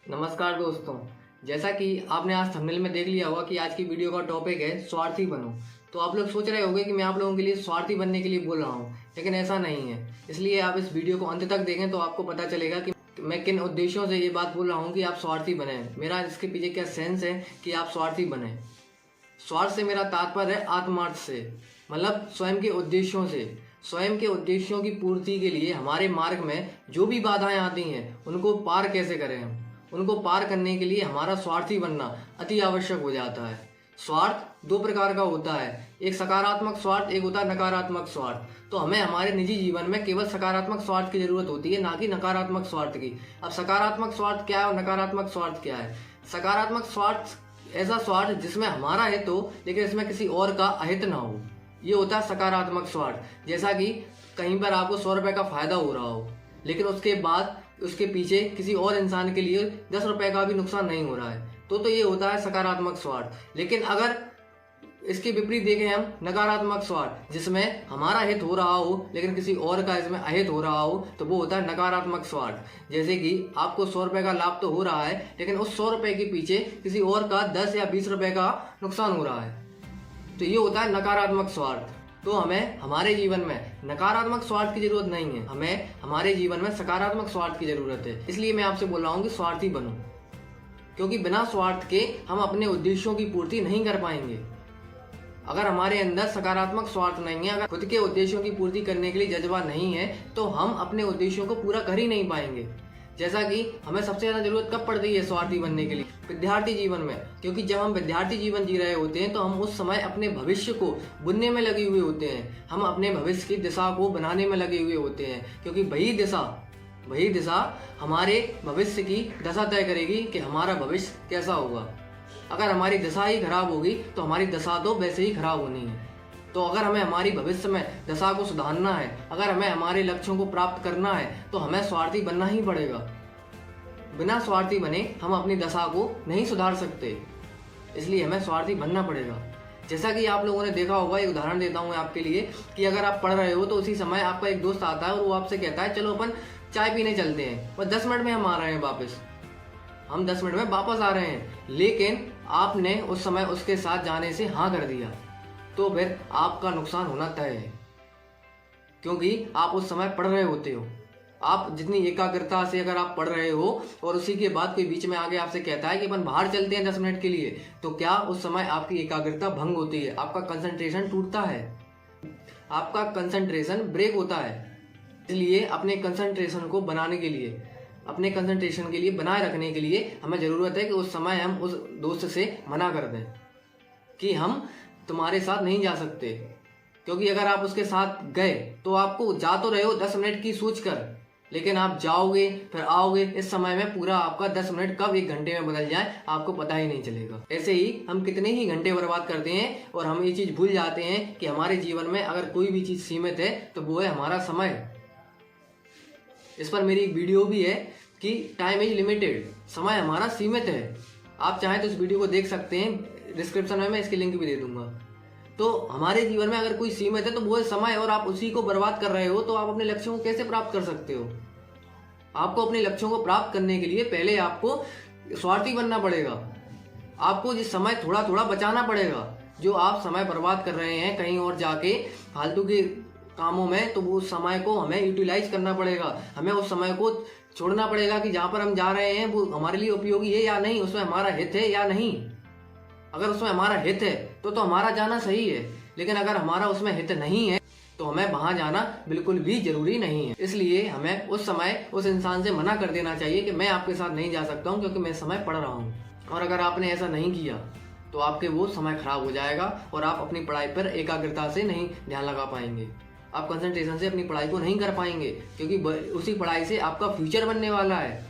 नमस्कार दोस्तों। जैसा कि आपने आज थंबनेल में देख लिया होगा कि आज की वीडियो का टॉपिक है स्वार्थी बनो। तो आप लोग सोच रहे होंगे कि मैं आप लोगों के लिए स्वार्थी बनने के लिए बोल रहा हूँ, लेकिन ऐसा नहीं है। इसलिए आप इस वीडियो को अंत तक देखें तो आपको पता चलेगा कि मैं किन उद्देश्यों से ये बात बोल रहा हूँ कि आप स्वार्थी बने। मेरा इसके पीछे क्या सेंस है कि आप स्वार्थी बने। स्वार्थ से मेरा तात्पर्य है आत्मार्थ से, मतलब स्वयं के उद्देश्यों से। स्वयं के उद्देश्यों की पूर्ति के लिए हमारे मार्ग में जो भी बाधाएं आती हैं उनको पार कैसे करें हम। उनको पार करने के लिए हमारा स्वार्थी बनना अति आवश्यक हो जाता है। स्वार्थ दो प्रकार का होता है, एक सकारात्मक स्वार्थ, एक होता है नकारात्मक स्वार्थ। तो हमें हमारे निजी जीवन में केवल सकारात्मक स्वार्थ की जरूरत होती है, ना कि नकारात्मक स्वार्थ की। अब सकारात्मक स्वार्थ क्या है और नकारात्मक स्वार्थ क्या है? सकारात्मक स्वार्थ ऐसा स्वार्थ जिसमें हमारा हित हो लेकिन इसमें किसी और का अहित ना हो, ये होता है सकारात्मक स्वार्थ। जैसा कि कहीं पर आपको 100 रुपए का फायदा हो रहा हो लेकिन उसके बाद उसके पीछे किसी और इंसान के लिए 10 रुपए का भी नुकसान नहीं हो रहा है, तो ये होता है सकारात्मक स्वार्थ। लेकिन अगर इसके विपरीत देखें हम, नकारात्मक स्वार्थ जिसमें हमारा हित हो रहा हो लेकिन किसी और का इसमें अहित हो रहा हो, तो वो होता है नकारात्मक स्वार्थ। जैसे कि आपको 100 रुपए का लाभ तो हो रहा है लेकिन उस 100 रुपए के पीछे किसी और का 10 या 20 रुपए का नुकसान हो रहा है, तो ये होता है नकारात्मक स्वार्थ। तो हमें हमारे जीवन में नकारात्मक स्वार्थ की जरूरत नहीं है, हमें हमारे जीवन में सकारात्मक स्वार्थ की जरूरत है। इसलिए मैं आपसे बोल रहा हूँ कि स्वार्थी बनो, क्योंकि बिना स्वार्थ के हम अपने उद्देश्यों की पूर्ति नहीं कर पाएंगे। अगर हमारे अंदर सकारात्मक स्वार्थ नहीं है, अगर खुद के उद्देश्यों की पूर्ति करने के लिए जज्बा नहीं है, तो हम अपने उद्देश्यों को पूरा कर ही नहीं पाएंगे। जैसा कि हमें सबसे ज्यादा जरूरत कब पड़ती है स्वार्थी बनने के लिए? विद्यार्थी जीवन में। क्योंकि जब हम विद्यार्थी जीवन जी रहे होते हैं तो हम उस समय अपने भविष्य को बुनने में लगे हुए होते हैं, हम अपने भविष्य की दिशा को बनाने में लगे हुए होते हैं, क्योंकि वही दिशा हमारे भविष्य की दशा तय करेगी कि हमारा भविष्य कैसा होगा। अगर हमारी दिशा ही खराब होगी तो हमारी दशा तो वैसे ही खराब होनी है। तो अगर हमें हमारी भविष्य में दशा को सुधारना है, अगर हमें हमारे लक्ष्यों को प्राप्त करना है, तो हमें स्वार्थी बनना ही पड़ेगा। बिना स्वार्थी बने हम अपनी दशा को नहीं सुधार सकते, इसलिए हमें स्वार्थी बनना पड़ेगा। जैसा कि आप लोगों ने देखा होगा, एक उदाहरण देता हूँ आपके लिए कि अगर आप पढ़ रहे हो तो उसी समय आपका एक दोस्त आता है और वो आपसे कहता है चलो अपन चाय पीने चलते हैं, और 10 मिनट में हम आ रहे हैं वापस, हम 10 मिनट में वापस आ रहे हैं। लेकिन आपने उस समय उसके साथ जाने से हाँ कर दिया, तो फिर आपका नुकसान होना तय है, क्योंकि आप उस समय पढ़ रहे होते हो। आप जितनी एकाग्रता से अगर आप पढ़ रहे हो और उसी के बाद कोई बीच में आगे आपसे कहता है कि अपन बाहर चलते हैं 10 मिनट के लिए, तो क्या उस समय आपकी एकाग्रता भंग होती है, आपका कंसंट्रेशन टूटता है, आपका कंसंट्रेशन ब्रेक होता है। इसलिए अपने कंसंट्रेशन को बनाने के लिए, अपने कंसंट्रेशन के लिए बनाए रखने के लिए हमें ज़रूरत है कि उस समय हम उस दोस्त से मना कर दें कि हम तुम्हारे साथ नहीं जा सकते। क्योंकि अगर आप उसके साथ गए तो आपको जा तो रहे हो 10 मिनट की सोच कर, लेकिन आप जाओगे फिर आओगे, इस समय में पूरा आपका 10 मिनट कब 1 घंटे में बदल जाए आपको पता ही नहीं चलेगा। ऐसे ही हम कितने ही घंटे बर्बाद करते हैं और हम ये चीज़ भूल जाते हैं कि हमारे जीवन में अगर कोई भी चीज़ सीमित है तो वो है हमारा समय। इस पर मेरी एक वीडियो भी है कि टाइम इज लिमिटेड, समय हमारा सीमित है। आप चाहें तो इस वीडियो को देख सकते हैं, डिस्क्रिप्शन में मैं इसकी लिंक भी दे दूंगा। तो हमारे जीवन में अगर कोई सीमित है तो वो है समय, और आप उसी को बर्बाद कर रहे हो, तो आप अपने लक्ष्यों को कैसे प्राप्त कर सकते हो? आपको अपने लक्ष्यों को प्राप्त करने के लिए पहले आपको स्वार्थी बनना पड़ेगा। आपको जिस समय थोड़ा थोड़ा बचाना पड़ेगा, जो आप समय बर्बाद कर रहे हैं कहीं और जाके फालतू के कामों में, तो वो समय को हमें यूटिलाइज करना पड़ेगा। हमें उस समय को छोड़ना पड़ेगा कि जहाँ पर हम जा रहे हैं वो हमारे लिए उपयोगी है या नहीं, उसमें हमारा हित है या नहीं। अगर उसमें हमारा हित है तो हमारा जाना सही है, लेकिन अगर हमारा उसमें हित नहीं है तो हमें वहां जाना बिल्कुल भी जरूरी नहीं है। इसलिए हमें उस समय उस इंसान से मना कर देना चाहिए कि मैं आपके साथ नहीं जा सकता हूँ क्योंकि मैं समय पढ़ रहा हूँ। और अगर आपने ऐसा नहीं किया तो आपके वो समय खराब हो जाएगा और आप अपनी पढ़ाई पर एकाग्रता से नहीं ध्यान लगा पाएंगे, आप कंसंट्रेशन से अपनी पढ़ाई को नहीं कर पाएंगे, क्योंकि उसी पढ़ाई से आपका फ्यूचर बनने वाला है।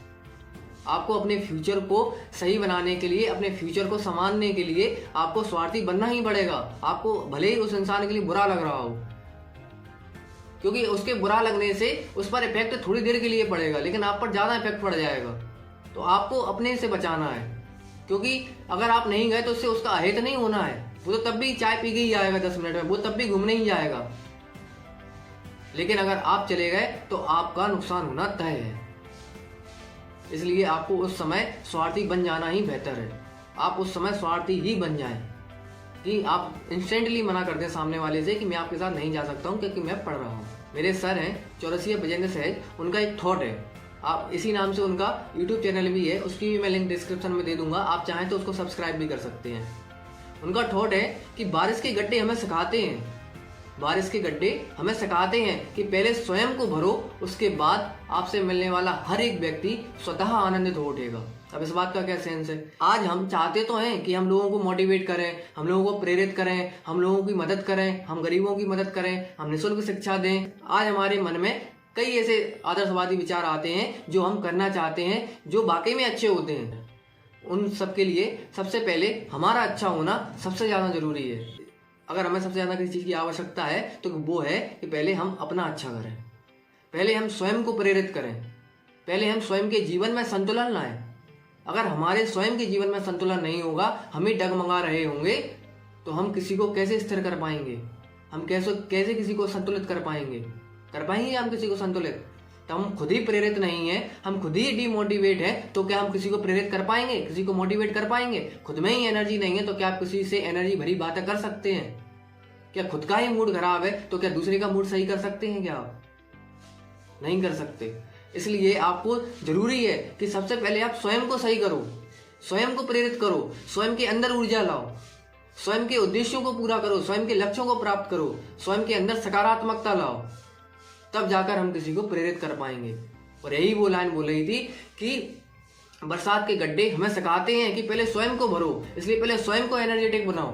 आपको अपने फ्यूचर को सही बनाने के लिए, अपने फ्यूचर को संभालने के लिए आपको स्वार्थी बनना ही पड़ेगा। आपको भले ही उस इंसान के लिए बुरा लग रहा हो, क्योंकि उसके बुरा लगने से उस पर इफेक्ट थोड़ी देर के लिए पड़ेगा लेकिन आप पर ज्यादा इफेक्ट पड़ जाएगा। तो आपको अपने से बचाना है, क्योंकि अगर आप नहीं गए तो उससे उसका अहित नहीं होना है। वो तो तब भी चाय पी के ही आएगा 10 मिनट में, वो तब भी घूमने ही जाएगा। लेकिन अगर आप चले गए तो आपका नुकसान होना तय है। इसलिए आपको उस समय स्वार्थी बन जाना ही बेहतर है। आप उस समय स्वार्थी ही बन जाएं कि आप इंस्टेंटली मना कर दें सामने वाले से कि मैं आपके साथ नहीं जा सकता हूँ क्योंकि मैं पढ़ रहा हूँ। मेरे सर हैं चौरसिया विजेंद्र सहज, उनका एक थॉट है, आप इसी नाम से उनका यूट्यूब चैनल भी है, उसकी भी मैं लिंक डिस्क्रिप्शन में दे दूंगा, आप चाहें तो उसको सब्सक्राइब भी कर सकते हैं। उनका थॉट है कि बारिश के गड्ढे हमें सिखाते हैं, बारिश के गड्ढे हमें सिखाते हैं कि पहले स्वयं को भरो, उसके बाद आपसे मिलने वाला हर एक व्यक्ति स्वतः आनंदित हो उठेगा। अब इस बात का क्या सेंस है? आज हम चाहते तो हैं कि हम लोगों को मोटिवेट करें, हम लोगों को प्रेरित करें, हम लोगों की मदद करें, हम गरीबों की मदद करें, हम निःशुल्क शिक्षा दें। आज हमारे मन में कई ऐसे आदर्शवादी विचार आते हैं जो हम करना चाहते हैं, जो वाकई में अच्छे होते हैं। उन सब के लिए सबसे पहले हमारा अच्छा होना सबसे ज़्यादा जरूरी है। अगर हमें सबसे ज़्यादा किसी चीज़ की आवश्यकता है तो वो है कि पहले हम अपना अच्छा करें, पहले हम स्वयं को प्रेरित करें, पहले हम स्वयं के जीवन में संतुलन लाएं। अगर हमारे स्वयं के जीवन में संतुलन नहीं होगा, हम ही डगमगा रहे होंगे, तो हम किसी को कैसे स्थिर कर पाएंगे? हम कैसे किसी को संतुलित कर पाएंगे? कर पाएंगे हम किसी को संतुलित? तो हम खुद ही प्रेरित नहीं है, हम खुद ही डिमोटिवेट है, तो क्या हम किसी को प्रेरित कर पाएंगे, किसी को मोटिवेट कर पाएंगे? खुद में ही एनर्जी नहीं है तो क्या आप किसी से एनर्जी भरी बातें कर सकते हैं? क्या खुद का ही मूड खराब है तो क्या दूसरे का मूड सही कर सकते हैं? क्या आप नहीं कर सकते। इसलिए आपको जरूरी है कि सबसे पहले आप स्वयं को सही करो, स्वयं को प्रेरित करो, स्वयं के अंदर ऊर्जा लाओ, स्वयं के उद्देश्यों को पूरा करो, स्वयं के लक्ष्यों को प्राप्त करो, स्वयं के अंदर सकारात्मकता लाओ, तब जाकर हम किसी को प्रेरित कर पाएंगे। और यही वो लाइन बोल रही थी कि बरसात के गड्ढे हमें सिखाते हैं कि पहले स्वयं को भरो, इसलिए पहले स्वयं को एनर्जेटिक बनाओ,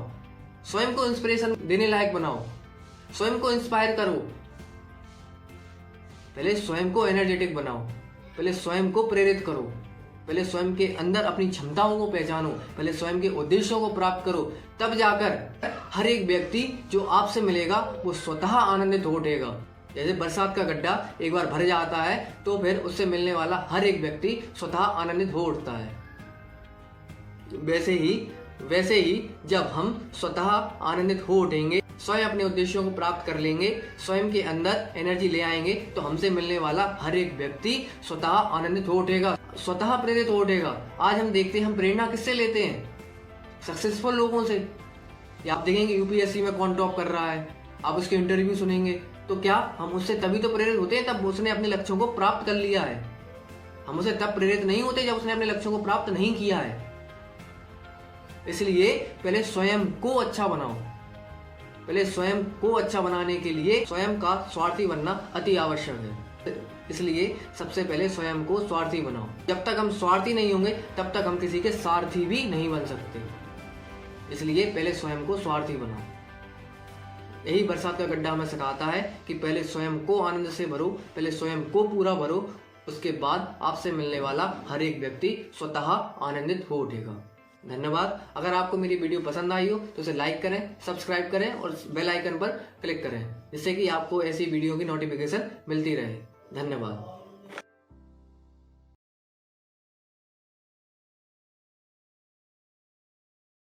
स्वयं को इंस्पिरेशन देने लायक बनाओ, स्वयं को इंस्पायर करो, पहले स्वयं को एनर्जेटिक बनाओ, पहले स्वयं को प्रेरित करो, पहले स्वयं के अंदर अपनी क्षमताओं को पहचानो, पहले स्वयं के उद्देश्यों को प्राप्त करो, तब जाकर हर एक व्यक्ति जो आपसे मिलेगा वो स्वतः आनंदित हो उठेगा। जैसे बरसात का गड्ढा एक बार भर जाता है तो फिर उससे मिलने वाला हर एक व्यक्ति स्वतः आनंदित हो उठता है। वैसे ही जब हम स्वतः आनंदित हो उठेंगे, स्वयं अपने उद्देश्यों को प्राप्त कर लेंगे, स्वयं के अंदर एनर्जी ले आएंगे, तो हमसे मिलने वाला हर एक व्यक्ति स्वतः आनंदित हो उठेगा, स्वतः प्रेरित हो उठेगा। आज हम देखते हैं हम प्रेरणा किससे लेते हैं? सक्सेसफुल लोगों से। या आप देखेंगे यूपीएससी में कौन टॉप कर रहा है, आप उसके इंटरव्यू सुनेंगे, तो क्या हम उससे तभी तो प्रेरित होते हैं तब उसने अपने लक्ष्यों को प्राप्त कर लिया है। हम उसे तब प्रेरित नहीं होते जब उसने अपने लक्ष्यों को प्राप्त नहीं किया है। इसलिए पहले स्वयं को अच्छा बनाओ, पहले स्वयं को अच्छा बनाने के लिए स्वयं का स्वार्थी बनना अति आवश्यक है। इसलिए सबसे पहले स्वयं को स्वार्थी बनाओ। जब तक हम स्वार्थी नहीं होंगे तब तक हम किसी के सारथी भी नहीं बन सकते। इसलिए पहले स्वयं को स्वार्थी बनाओ। यही बरसात का गड्ढा हमें सिखाता है कि पहले स्वयं को आनंद से भरो, पहले स्वयं को पूरा भरो, उसके बाद आपसे मिलने वाला हर एक व्यक्ति स्वतः आनंदित हो उठेगा। धन्यवाद। अगर आपको मेरी वीडियो पसंद आई हो तो इसे लाइक करें, सब्सक्राइब करें और बेल आइकन पर क्लिक करें, जिससे कि आपको ऐसी वीडियो की नोटिफिकेशन मिलती रहे। धन्यवाद।